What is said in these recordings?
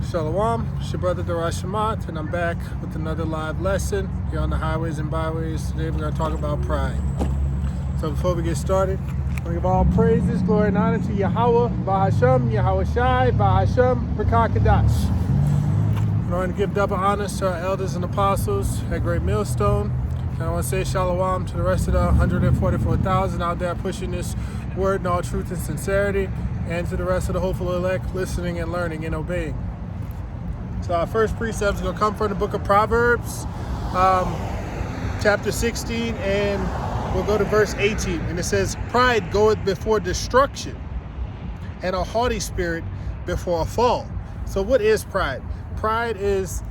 Shalom, it's your brother Darash Shamat, and I'm back with another live lesson here on the highways and byways. Today we're going to talk about pride. So before we get started, we give all praises, glory, and honor to Yahweh, Bahasham, Yahweh Shai, Bahasham, Rakakadash. I want to give double honors to our elders and apostles at Great Millstone. And I want to say shalom to the rest of the 144,000 out there pushing this word in all truth and sincerity, and to the rest of the hopeful elect listening and learning and obeying. So our first precept is going to come from the book of Proverbs, chapter 16, and we'll go to verse 18. And it says, "Pride goeth before destruction, and a haughty spirit before a fall." So what is pride? Pride is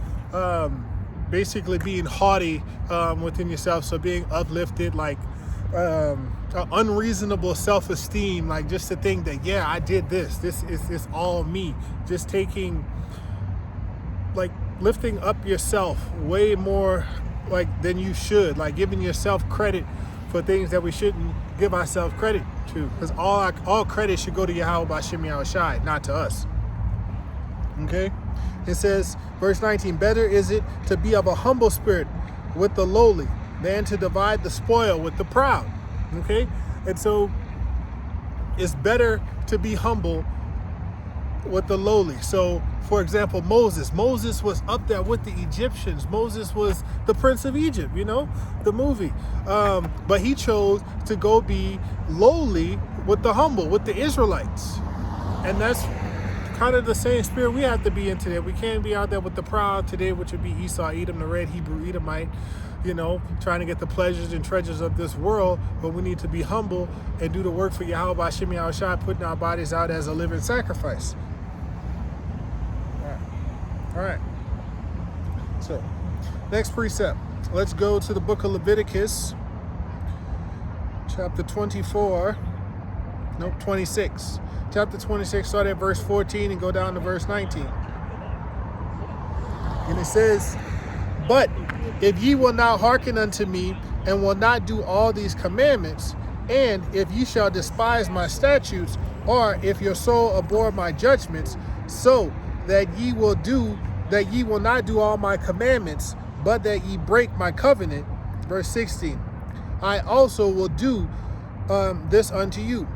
basically being haughty within yourself, so being uplifted, like unreasonable self-esteem, like just to think that, yeah, I did this is all me. Just taking, like, lifting up yourself way more like than you should, like giving yourself credit for things that we shouldn't give ourselves credit to, because all credit should go to Yahweh B'Shem Yahweh Shai, not to us. Okay, it says, verse 19, "Better is it to be of a humble spirit with the lowly than to divide the spoil with the proud." Okay, and so it's better to be humble with the lowly. So, for example, Moses was up there with the Egyptians. Moses was the Prince of Egypt, you know, the movie. But he chose to go be lowly with the humble, with the Israelites. And that's kind of the same spirit we have to be in today. We can't be out there with the proud today, which would be Esau, Edom, the red Hebrew Edomite, you know, trying to get the pleasures and treasures of this world. But we need to be humble and do the work for Yahweh B'Shem Yahweh Shai, putting our bodies out as a living sacrifice. All right. So, next precept. Let's go to the book of Leviticus, chapter 26. Chapter 26, start at verse 14 and go down to verse 19. And it says, "But if ye will not hearken unto me, and will not do all these commandments, and if ye shall despise my statutes, or if your soul abhor my judgments, so that ye will not do all my commandments, but that ye break my covenant," verse 16, "I also will do this unto you.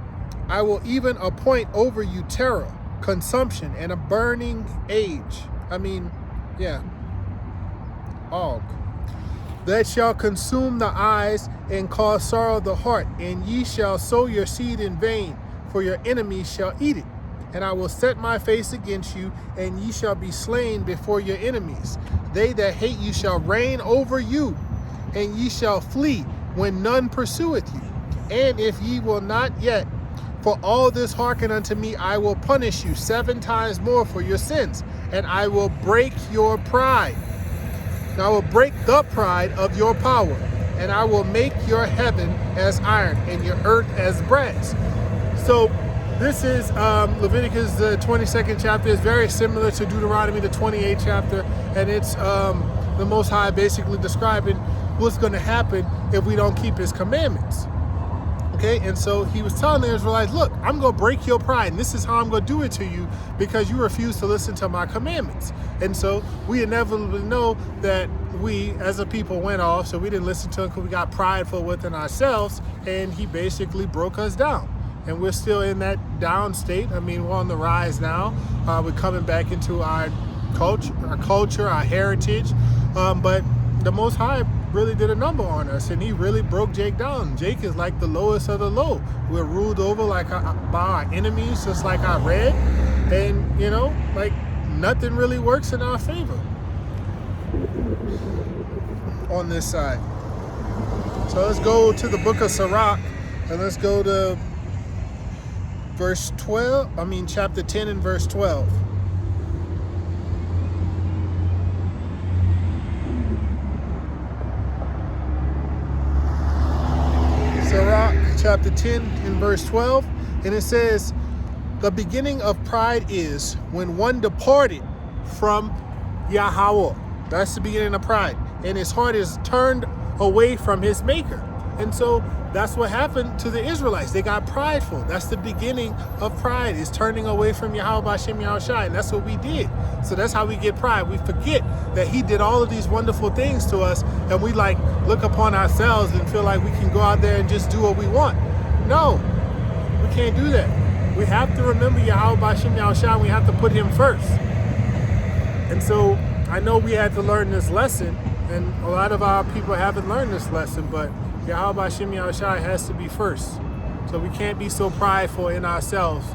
I will even appoint over you terror, consumption, and a burning age." Og. "That shall consume the eyes and cause sorrow the heart, and ye shall sow your seed in vain, for your enemies shall eat it. And I will set my face against you, and ye shall be slain before your enemies. They that hate you shall reign over you, and ye shall flee when none pursueth you. And if ye will not yet for all this hearken unto me, I will punish you 7 times more for your sins, and I will break your pride. And I will break the pride of your power, and I will make your heaven as iron, and your earth as brass." So this is Leviticus, the 22nd chapter. Is very similar to Deuteronomy, the 28th chapter, and it's the Most High basically describing what's going to happen if we don't keep his commandments. Okay, and so he was telling the Israelites, look, I'm going to break your pride, and this is how I'm going to do it to you, because you refuse to listen to my commandments. And so we inevitably know that we as a people went off, so we didn't listen to him because we got prideful within ourselves, and he basically broke us down. And we're still in that down state. I mean, we're on the rise now. We're coming back into our culture, our heritage. But the Most High really did a number on us, and he really broke Jake down. Jake is like the lowest of the low. We're ruled over by our enemies, just like I read. And, you know, like nothing really works in our favor on this side. So let's go to the book of Sirach, and let's go to chapter 10 and verse 12. Sirach, chapter 10 and verse 12. And it says, "The beginning of pride is when one departed from Yahweh." That's the beginning of pride. "And his heart is turned away from his maker." And so that's what happened to the Israelites. They got prideful. That's the beginning of pride, is turning away from Yahweh Hashem Yahushai. And that's what we did. So that's how we get pride. We forget that he did all of these wonderful things to us, and we like look upon ourselves and feel like we can go out there and just do what we want. No, we can't do that. We have to remember Yahweh Hashem Yahushai, and we have to put him first. And so I know we had to learn this lesson, and a lot of our people haven't learned this lesson, but Yahweh Hashem Yahushai has to be first. So we can't be so prideful in ourselves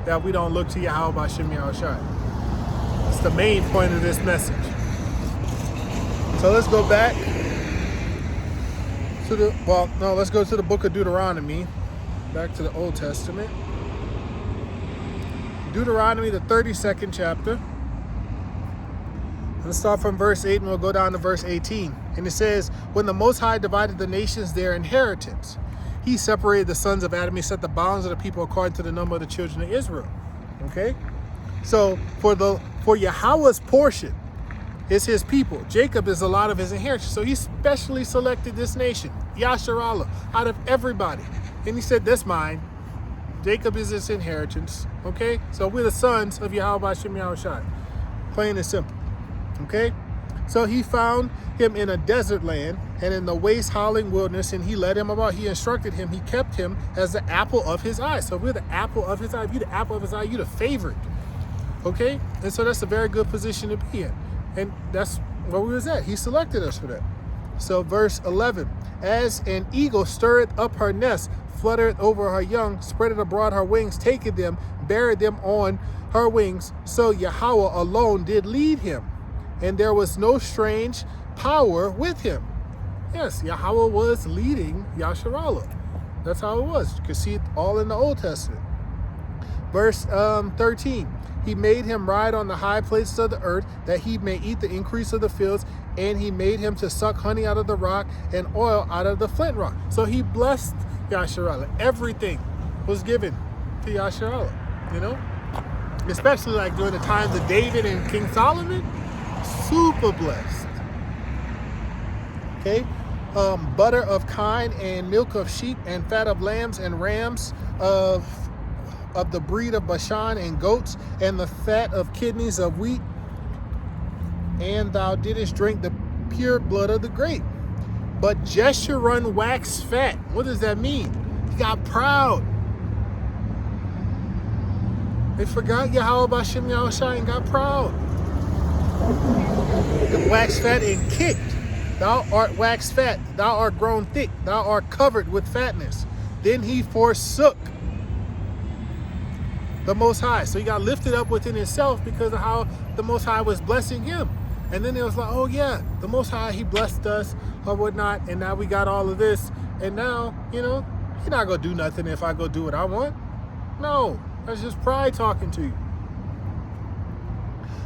that we don't look to Yahweh Hashem Yahushai. It's the main point of this message. So let's go back to let's go to the book of Deuteronomy, back to the Old Testament. Deuteronomy, the 32nd chapter. Let's start from verse 8 and we'll go down to verse 18. And it says, when the Most High divided the nations their inheritance, he separated the sons of Adam. He set the bounds of the people according to the number of the children of Israel. Okay? So for Yahweh's portion is his people. Jacob is a lot of his inheritance. So he specially selected this nation, Yasharallah, out of everybody. And he said, that's mine. Jacob is his inheritance. Okay? So we're the sons of Yahweh Hashem Yahushai. Plain and simple. Okay? So he found him in a desert land and in the waste howling wilderness, and he led him about. He instructed him. He kept him as the apple of his eye. So we're the apple of his eye. If you're the apple of his eye, you're the favorite. Okay? And so that's a very good position to be in. And that's where we was at. He selected us for that. So verse 11, as an eagle stirreth up her nest, fluttereth over her young, spreadeth abroad her wings, taketh them, buried them on her wings, so Yahweh alone did lead him. And there was no strange power with him. Yes, Yahweh was leading Yasharallah. That's how it was. You can see it all in the Old Testament. Verse 13. He made him ride on the high places of the earth, that he may eat the increase of the fields, and he made him to suck honey out of the rock and oil out of the flint rock. So he blessed Yasharallah. Everything was given to Yasharallah, you know? Especially like during the times of David and King Solomon. Super blessed. Okay, butter of kine and milk of sheep and fat of lambs and rams of the breed of Bashan and goats and the fat of kidneys of wheat. And thou didst drink the pure blood of the grape. But Jeshurun waxed fat. What does that mean? He got proud. They forgot Yahweh Hashem Yahushai and got proud. And waxed fat and kicked. Thou art waxed fat, thou art grown thick, thou art covered with fatness. Then he forsook the Most High. So he got lifted up within himself because of how the Most High was blessing him. And then it was like, oh yeah, the Most High, he blessed us or whatnot, and now we got all of this. And now, you know, he's not going to do nothing if I go do what I want. No, that's just pride talking to you.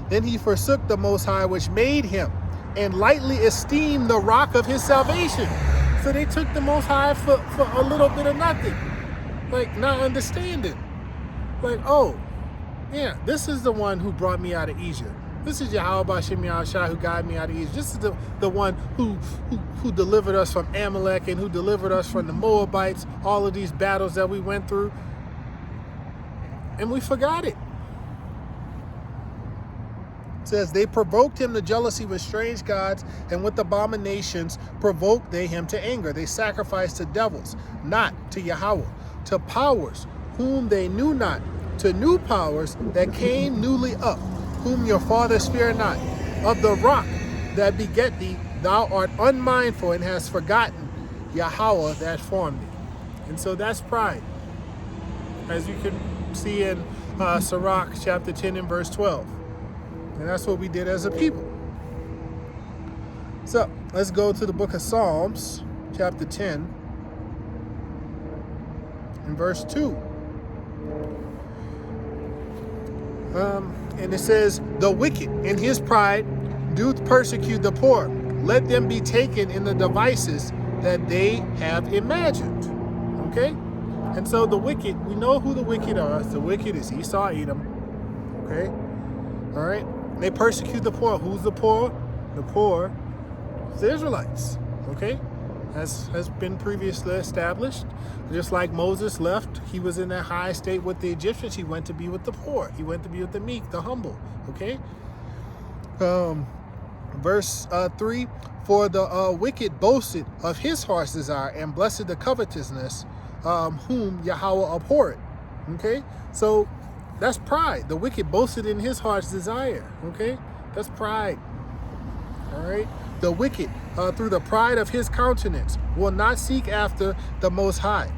Then he forsook the Most High, which made him, and lightly esteemed the rock of his salvation. So they took the Most High for a little bit of nothing. Like, not understanding. Like, oh, yeah, this is the one who brought me out of Egypt. This is Yahweh Hashem Yahushai who guided me out of Egypt. This is the one who delivered us from Amalek and who delivered us from the Moabites, all of these battles that we went through. And we forgot it. It says, they provoked him to jealousy with strange gods, and with abominations provoked they him to anger. They sacrificed to devils, not to Yahweh, to powers whom they knew not, to new powers that came newly up, whom your fathers fear not. Of the rock that beget thee, thou art unmindful and hast forgotten Yahweh that formed thee. And so that's pride. As you can see in Sirach chapter 10 and verse 12. And that's what we did as a people. So let's go to the book of Psalms, chapter 10, and verse 2. And it says, the wicked in his pride doth persecute the poor. Let them be taken in the devices that they have imagined. Okay? And so the wicked, we know who the wicked are. The wicked is Esau, Edom. Okay? All right? They persecute the poor. Who's the poor? The poor is the Israelites. Okay? as has been previously established. Just like Moses left, he was in that high state with the Egyptians. He went to be with the poor. He went to be with the meek, the humble. Okay. Verse 3, for the wicked boasted of his heart's desire, and blessed the covetousness, whom Yahweh abhorred. Okay, so that's pride. The wicked boasted in his heart's desire. Okay, that's pride. All right, the wicked, through the pride of his countenance, will not seek after the Most High.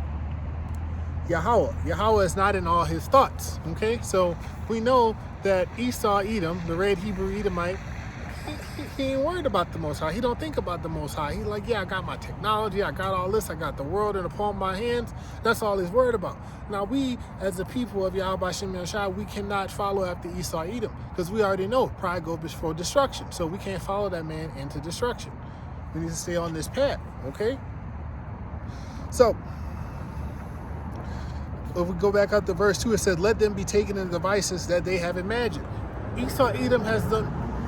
Yahweh is not in all his thoughts. Okay, so we know that Esau, Edom, the red Hebrew Edomite, he ain't worried about the Most High. He don't think about the Most High. He's like, yeah, I got my technology, I got all this, I got the world in the palm of my hands. That's all he's worried about. Now we, as the people of Yahweh Shem Yahushua, we cannot follow after Esau, Edom, because we already know pride goes before destruction. So we can't follow that man into destruction. We need to stay on this path, okay? So, if we go back up to verse 2, it says, let them be taken in the devices that they have imagined. Esau, Edom has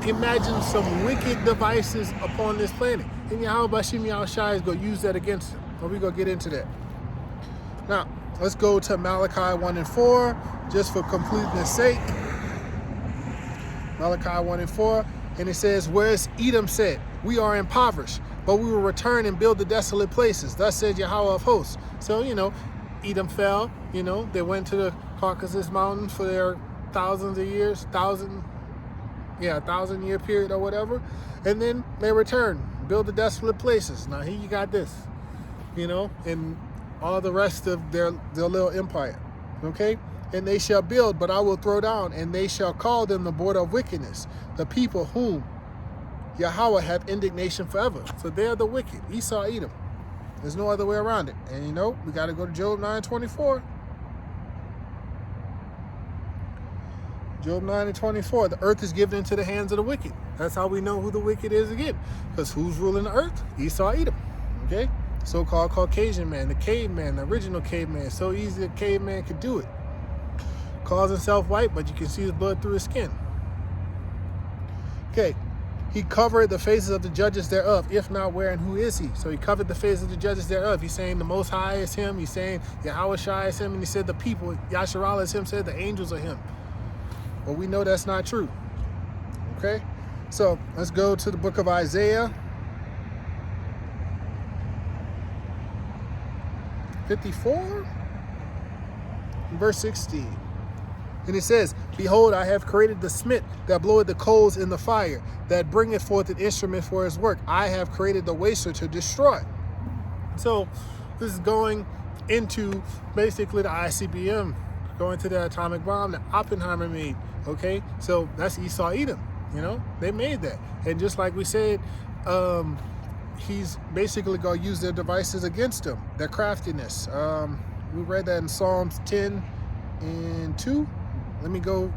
imagined some wicked devices upon this planet. And Yahweh Shem Yahushua is going to use that against him. But we're going to get into that. Now, let's go to Malachi 1 and 4, just for completeness sake. Malachi 1 and 4. And it says, whereas Edom said, we are impoverished, but we will return and build the desolate places. Thus said Yahweh of hosts. So, Edom fell, they went to the Caucasus Mountains for their thousands of years, 1,000-year period or whatever. And then they returned, build the desolate places. Now here you got this, and all the rest of their little empire, okay? And they shall build, but I will throw down, and they shall call them the border of wickedness, the people whom Yahweh hath indignation forever. So they are the wicked, Esau, Edom. There's no other way around it. And we got to go to Job 9:24. Job 9 and 24. The earth is given into the hands of the wicked. That's how we know who the wicked is again. Because who's ruling the earth? Esau, Edom. Okay? So-called Caucasian man, the caveman, the original caveman. So easy a caveman could do it. Calls himself white, but you can see his blood through his skin. Okay. He covered the faces of the judges thereof, if not where and who is he? So he covered the faces of the judges thereof. He's saying the Most High is him. He's saying Yahweh Shai is him. And he said the people, Yasharallah is him, said the angels are him. Well, we know that's not true. Okay? So let's go to the book of Isaiah 54, verse 16. And it says, behold, I have created the smith that bloweth the coals in the fire, that bringeth forth an instrument for his work. I have created the waster to destroy. So this is going into basically the ICBM, going to the atomic bomb that Oppenheimer made. Okay, so that's Esau, Edom. They made that. And just like we said, he's basically going to use their devices against them, their craftiness. We read that in Psalms 10 and 2. Let me go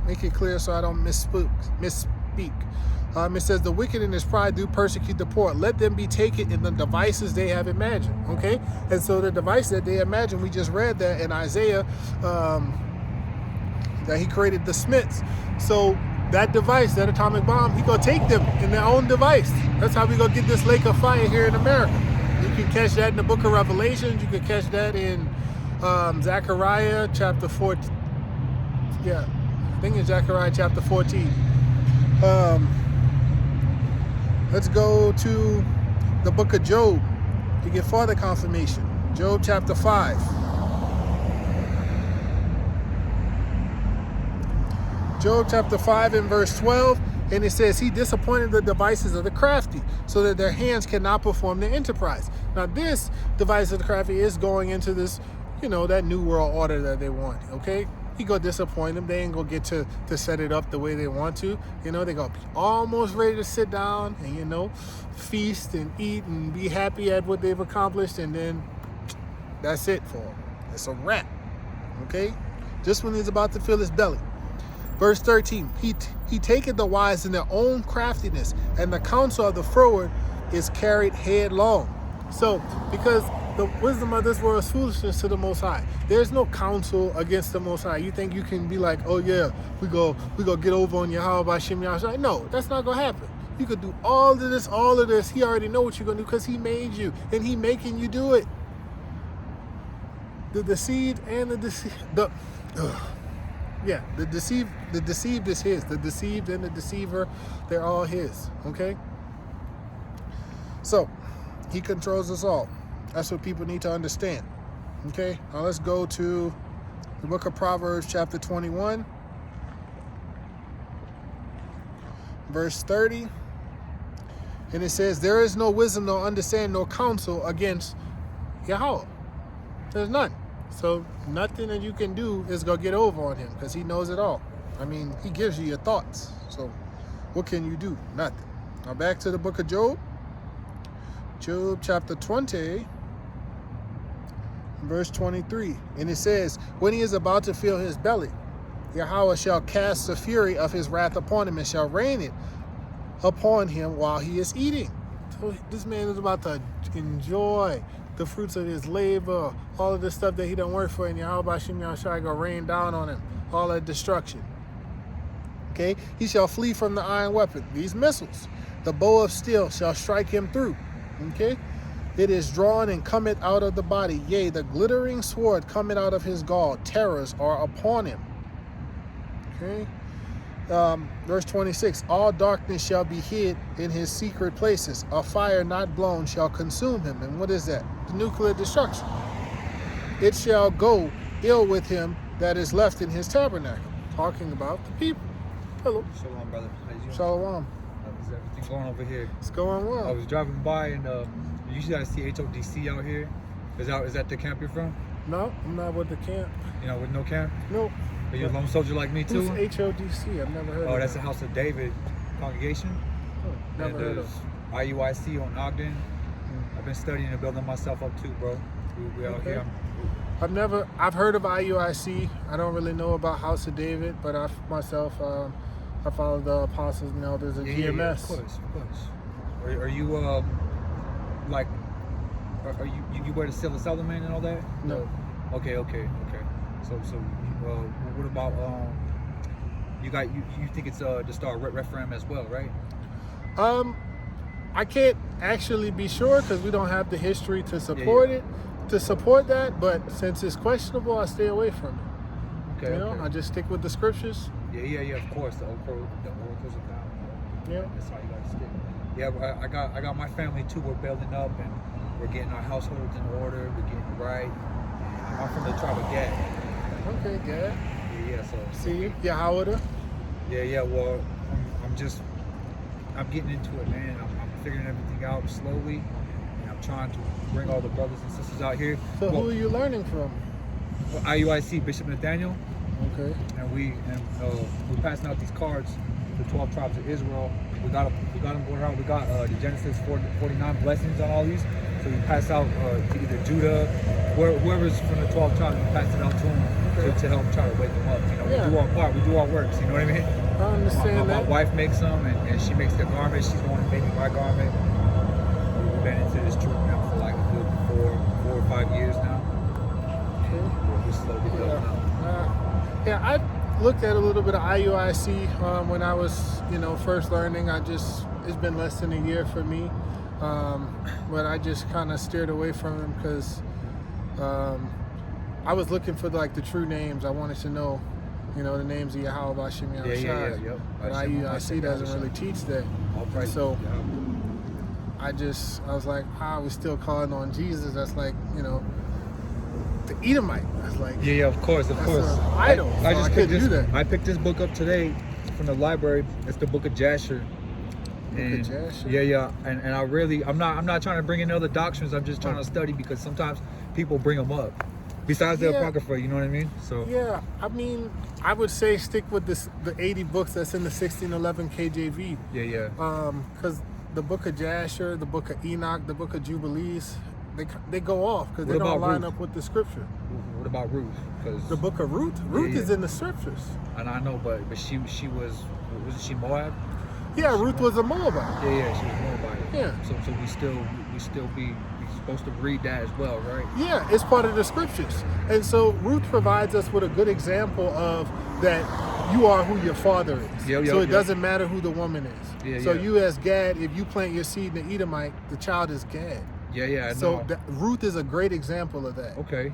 make it clear so I don't misspeak. It says, the wicked in his pride do persecute the poor. Let them be taken in the devices they have imagined. Okay? And so the device that they imagined, we just read that in Isaiah, that he created the smiths. So that device, that atomic bomb, he gonna take them in their own device. That's how we gonna get this lake of fire here in America. You can catch that in the book of Revelations. You can catch that in Zechariah chapter 14. Yeah, I think it's Zechariah chapter 14. Let's go to the book of Job to get further confirmation. Job chapter 5. Job chapter 5 and verse 12. And it says, he disappointed the devices of the crafty, so that their hands cannot perform their enterprise. Now this device of the crafty is going into this, that new world order that they want, okay? He gonna disappoint them. They ain't gonna get to set it up the way they want to. They gonna be almost ready to sit down and, feast and eat and be happy at what they've accomplished. And then that's it for them. It's a wrap, okay? Just when he's about to fill his belly. Verse 13, he taketh the wise in their own craftiness, and the counsel of the froward is carried headlong. So, because the wisdom of this world is foolishness to the Most High. There's no counsel against the Most High. You think you can be like, oh yeah, we go get over on Yahweh by Shem Yahushua. No, that's not gonna happen. You could do all of this, all of this. He already know what you're going to do because he made you. And he making you do it. The deceived and the deceived. The deceived is his. The deceived and the deceiver, they're all his. Okay? So, he controls us all. That's what people need to understand. Okay? Now let's go to the book of Proverbs, chapter 21, verse 30. And it says, there is no wisdom, no understanding, no counsel against Yahweh. There's none. So nothing that you can do is going to get over on him because he knows it all. I mean, he gives you your thoughts. So what can you do? Nothing. Now back to the book of Job. Job chapter 20, verse 23. And it says, when he is about to fill his belly, Yahweh shall cast the fury of his wrath upon him and shall rain it upon him while he is eating. So this man is about to enjoy the fruits of his labor, all of this stuff that he done work for, and Yahweh Bashim Yahushua go rain down on him, all that destruction. Okay, he shall flee from the iron weapon, these missiles. The bow of steel shall strike him through. Okay, it is drawn and cometh out of the body. Yea, the glittering sword cometh out of his gall. Terrors are upon him. Okay. Verse 26, all darkness shall be hid in his secret places. A fire not blown shall consume him. And what is that? The nuclear destruction. It shall go ill with him that is left in his tabernacle. Talking about the people. Hello. Shalom, brother. Shalom. How's everything going over here? It's going well. I was driving by and usually I see HODC out here. Is that the camp you're from? No, I'm not with the camp. You know, with no camp? Nope. Are you a lone soldier like me too? Who's HODC? I've never heard of Oh, that's that. the House of David congregation. Oh, never heard of. IUIC on Ogden. I've been studying and building myself up too, bro. We out here. I've heard of IUIC. I don't really know about House of David, but I follow the apostles and elders of GMS. Yeah, of course. Are you like? Are you wear the seal of Solomon and all that? No. Okay. So what about you think it's the Star Rephaim as well, right? I can't actually be sure because we don't have the history to support it, to support that. But since it's questionable, I stay away from it. Okay. You know, I just stick with the scriptures. Yeah. Of course, the oracles of God. Yeah. That's how you gotta stick. Yeah, I got my family too. We're building up and we're getting our households in order. We're getting right. I'm from the tribe of Gad. Okay, good. Yeah. So see, Yahweh. Yeah. Well, I'm getting into it, man. I'm figuring everything out slowly, and I'm trying to bring all the brothers and sisters out here. So who are you learning from? IUIC, Bishop Nathaniel. Okay. And we're passing out these cards, the 12 tribes of Israel. We got them going around. We got the Genesis 49 blessings on all these. So we pass out to either Judah, whoever's from the 12 tribes, we pass it out to them to help try to wake them up. You know, we do our part, we do our works. You know what I mean? I understand my wife makes them, and she makes the garment. She's the one who made me my garment. We've been into this truth now for like a good 4 or 5 years now. Okay. We're slowly building up. I looked at a little bit of IUIC when I was, first learning. It's been less than a year for me, but I just kind of steered away from them because I was looking for the true names. I wanted to know, the names of Yahweh Bashim Yahushua. Yeah. But IUIC doesn't really teach that. So I was like, we're still calling on Jesus. That's like, the Edomite. That's like, yeah, of course. Idol. I picked this book up today from the library. It's the Book of Jasher. Yeah. And I'm not trying to bring in other doctrines. I'm just trying to study because sometimes people bring them up. Besides the Apocrypha, you know what I mean? So yeah, I mean, I would say stick with the 80 books that's in the 1611 KJV. Yeah. Because the Book of Jasher, the Book of Enoch, the Book of Jubilees, they go off because they don't line up with the scripture. What about Ruth? The Book of Ruth. Ruth is in the scriptures. And I know, but she wasn't she Moab? Yeah, Ruth was a Moabite. Yeah, she was Moabite. Yeah. So we still be supposed to read that as well, right? Yeah, it's part of the scriptures. And so Ruth provides us with a good example of that you are who your father is. Yep, So yep, it doesn't matter who the woman is. Yeah, so yeah. you as Gad, if you plant your seed in the Edomite, the child is Gad. Yeah, I So know. Ruth is a great example of that. Okay.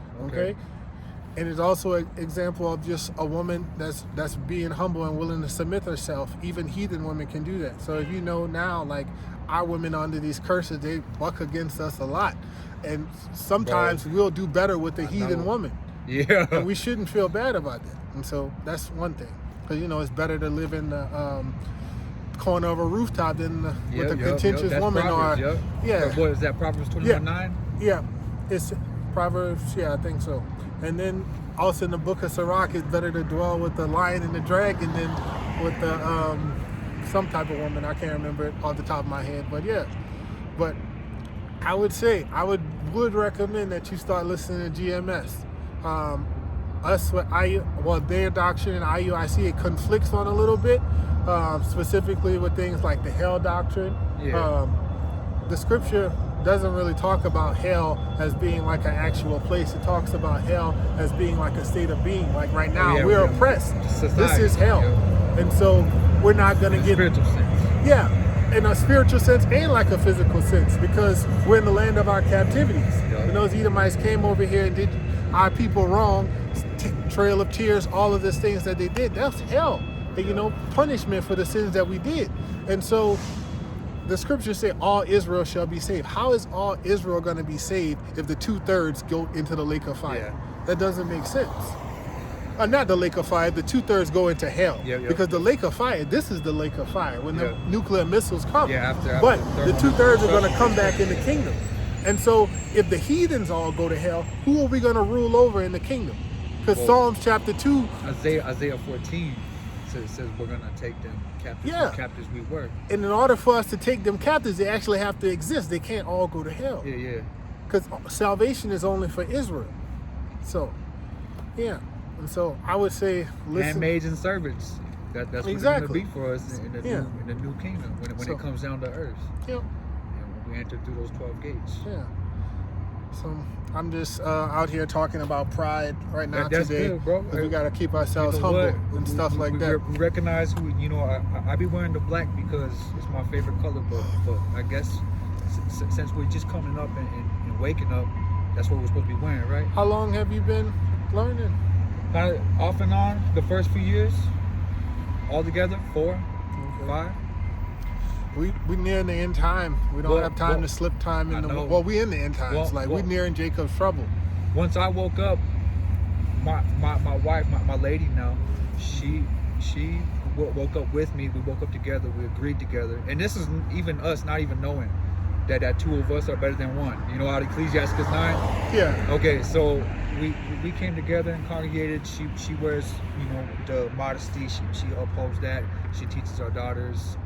And it's also an example of just a woman that's being humble and willing to submit herself. Even heathen women can do that. So if you know now, like our women under these curses, they buck against us a lot. And sometimes we'll do better with the heathen woman. Yeah. And we shouldn't feel bad about that. And so that's one thing. Because, it's better to live in the corner of a rooftop than with a contentious That's woman. Proverbs, Yeah. What is that, Proverbs 21:9? Yeah, it's Proverbs. Yeah, I think so. And then also in the book of Sirach, it's better to dwell with the lion and the dragon than with the some type of woman. I can't remember it off the top of my head, but yeah. But I would say I would recommend that you start listening to GMS. Us with their doctrine and IUIC, it conflicts on a little bit, specifically with things like the hell doctrine. Yeah. The scripture doesn't really talk about hell as being like an actual place. It talks about hell as being like a state of being. Like right now, we're oppressed. Society. This is hell. Yeah. And so we're not going to get... spiritual sense. Yeah, in a spiritual sense and like a physical sense, because we're in the land of our captivities. Yeah. When those Edomites came over here and did our people wrong, trail of tears, all of these things that they did, that's hell. And, punishment for the sins that we did. And so the scriptures say all Israel shall be saved. How is all Israel going to be saved if the 2/3 go into the lake of fire? Yeah. That doesn't make sense. Not the lake of fire, the 2/3 go into hell. Because the lake of fire, this is the lake of fire when the nuclear missiles come. But the 2/3 are going to come back in the kingdom. And so if the heathens all go to hell, who are we going to rule over in the kingdom? Because Psalms chapter 2. Isaiah 14 says we're going to take them captives. Captives we were. And in order for us to take them captives, they actually have to exist. They can't all go to hell. Yeah. Because salvation is only for Israel. So, yeah. And so I would say, listen. Handmaids and servants. That's what it's going to be for us in the new kingdom when it comes down to earth. Yeah. And when we enter through those 12 gates. Yeah. So I'm just out here talking about pride right now That's today. good, bro. We got to keep ourselves humble and stuff like that. We recognize who, I be wearing the black because it's my favorite color, but I guess since we're just coming up and waking up, that's what we're supposed to be wearing, right? How long have you been learning? Kind of off and on the first few years, all together, 4, 5. We near the end time. We don't have time to slip time in the. Well, we in the end times. We nearing Jacob's trouble. Once I woke up, my wife, my lady now, she woke up with me. We woke up together. We agreed together. And this is even us not even knowing that 2 of us are better than 1. You know, out of Ecclesiastes 9. Yeah. Okay, so we came together and congregated. She wears the modesty. She upholds that. She teaches our daughters.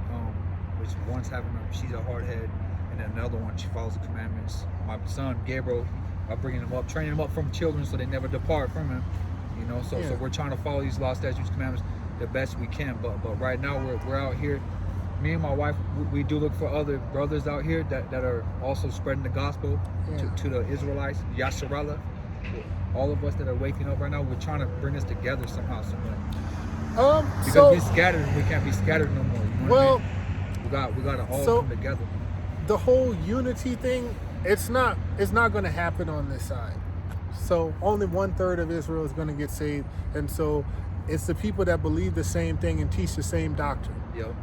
Which one's she's a hard head, and then another one, she follows the commandments. My son, Gabriel, I'm bringing him up, training him up from children so they never depart from him. So we're trying to follow these law, statutes, commandments the best we can. But right now we're out here. Me and my wife, we do look for other brothers out here that are also spreading the gospel to the Israelites, Yasharallah. All of us that are waking up right now, we're trying to bring us together somehow, somewhere. Because we're scattered, we can't be scattered no more. You know what I mean? We got to all come together. The whole unity thing, it's not going to happen on this side. So only 1/3 of Israel is going to get saved, and so it's the people that believe the same thing and teach the same doctrine. Yep.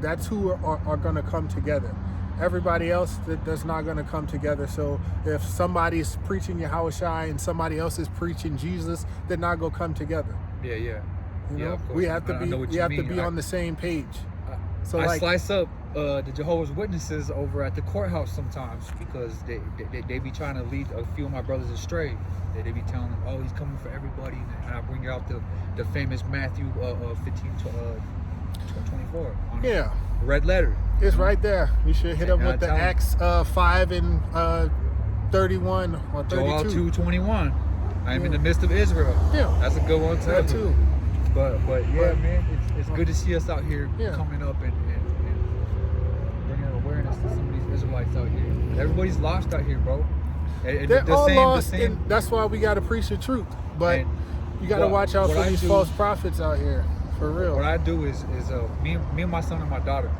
That's who are going to come together. Everybody else that's not going to come together. So if somebody's preaching Yahushua and somebody else is preaching Jesus, they're not going to come together. Yeah. Of course. We have to be on the same page. So I slice up the Jehovah's Witnesses over at the courthouse sometimes because they be trying to lead a few of my brothers astray. They be telling them, oh, he's coming for everybody, and I bring out the famous Matthew 15:24 on red letter. It's right there. You should hit them with the Acts 5 and 31 or 32. Joel 2:21. I am in the midst of Israel. Yeah, that's a good one too. That too. But man, it's good to see us out here coming up and bringing awareness to some of these Israelites out here. Everybody's lost out here, bro. And they're all lost, and that's why we got to preach the truth. But you got to watch out for these false prophets out here. For real. What I do is me and my son and my daughter,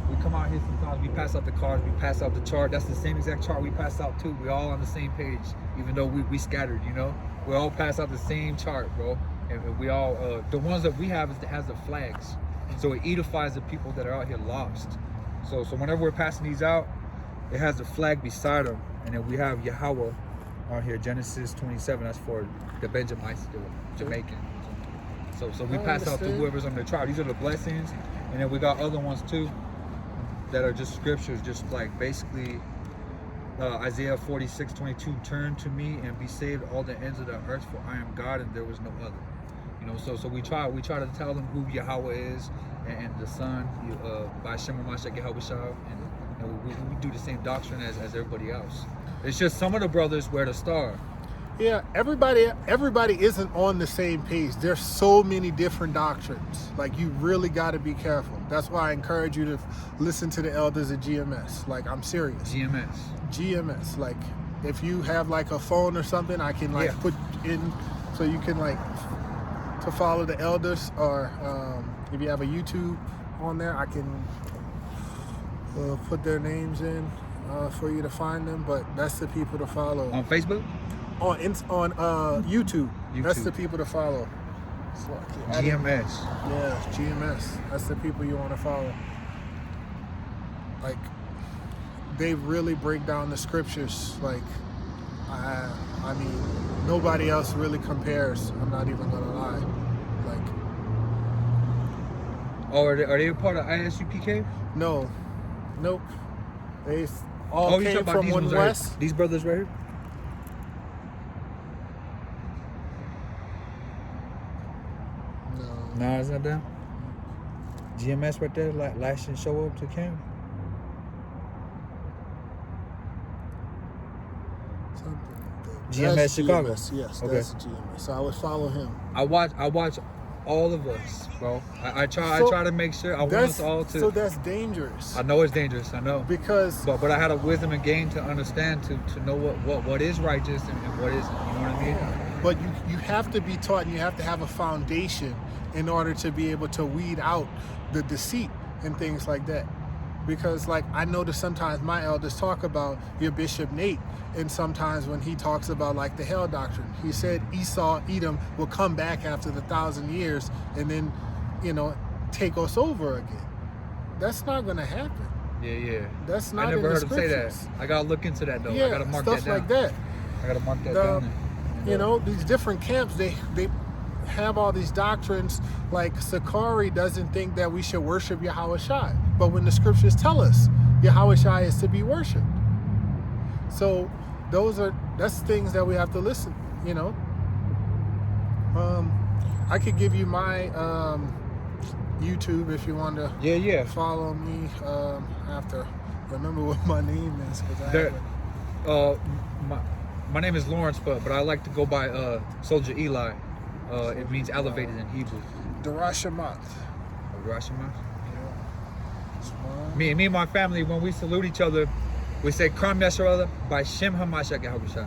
we come out here sometimes, we pass out the cards, we pass out the chart. That's the same exact chart we pass out too. We're all on the same page, even though we scattered, you know? We all pass out the same chart, bro. And we all, the ones that we have has the flags. So it edifies the people that are out here lost. So whenever we're passing these out, it has the flag beside them. And then we have Yahweh on here, Genesis 27, that's for the Benjamites, the Jamaicans. So we pass out to whoever's on their tribe. These are the blessings. And then we got other ones too that are just scriptures, just like basically Isaiah 46:22, turn to me and be saved all the ends of the earth, for I am God and there was no other. You know, so we try to tell them who Yahweh is and the Son by Shem HaMashiach Yahweh Shah, and we do the same doctrine as everybody else. It's just some of the brothers wear the star. Yeah, everybody isn't on the same page. There's so many different doctrines. Like, you really got to be careful. That's why I encourage you to listen to the elders at GMS. Like, I'm serious. GMS. Like, if you have like a phone or something, I can like put in so you can like to follow the elders, or if you have a YouTube on there, I can put their names in for you to find them. But that's the people to follow. On Facebook? On YouTube. That's the people to follow. GMS. Yeah, GMS. That's the people you want to follow. Like, they really break down the scriptures. Like, I mean, nobody else really compares. I'm not even gonna lie. Like, oh, are they a part of ISUPK? No, nope. They all came from One West. These brothers right here. No, it's not them. GMS right there, like last and show up to camp. GMS That's Chicago. GMS, yes, Okay. that's GMS. So I would follow him. I watch all of us, bro. I try to make sure I want us all to. So that's dangerous. I know it's dangerous. I know. Because but I had a wisdom and gain to understand to know what is righteous and what isn't. You know what I mean? Yeah. But you have to be taught, and you have to have a foundation in order to be able to weed out the deceit and things like that. Because, like, I notice sometimes my elders talk about your Bishop Nate, and sometimes when he talks about like the hell doctrine, he said Edom will come back after the 1,000 years and then, you know, take us over again. That's not gonna happen. Yeah. That's not. I never in heard the him say that. scriptures. I gotta look into that though. Yeah, I gotta mark that down. stuff like that. I gotta mark that down. You know, these different camps, they have all these doctrines. Like, Sakari doesn't think that we should worship Yahweh Shai, but when the scriptures tell us Yahweh Shai is to be worshipped, so that's things that we have to listen. You know, I could give you my YouTube if you want to. Yeah. Follow me. I have to remember what my name is because my name is Lawrence, but I like to go by Soldier Eli. It means elevated in Hebrew. Darashamat. Darashamat. Me and my family, when we salute each other, we say Kram Yasharallah by Shem HaMashiach Yahweh Shah.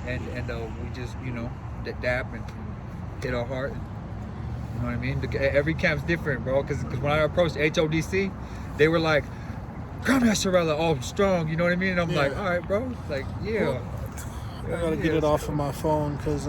And we just, you know, dap and hit our heart. You know what I mean? Every camp's different, bro. Because when I approached HODC, they were like, Kram Yasharallah, all strong. You know what I mean? And I'm like, all right, bro. Like, yeah. I gotta get it off of my phone because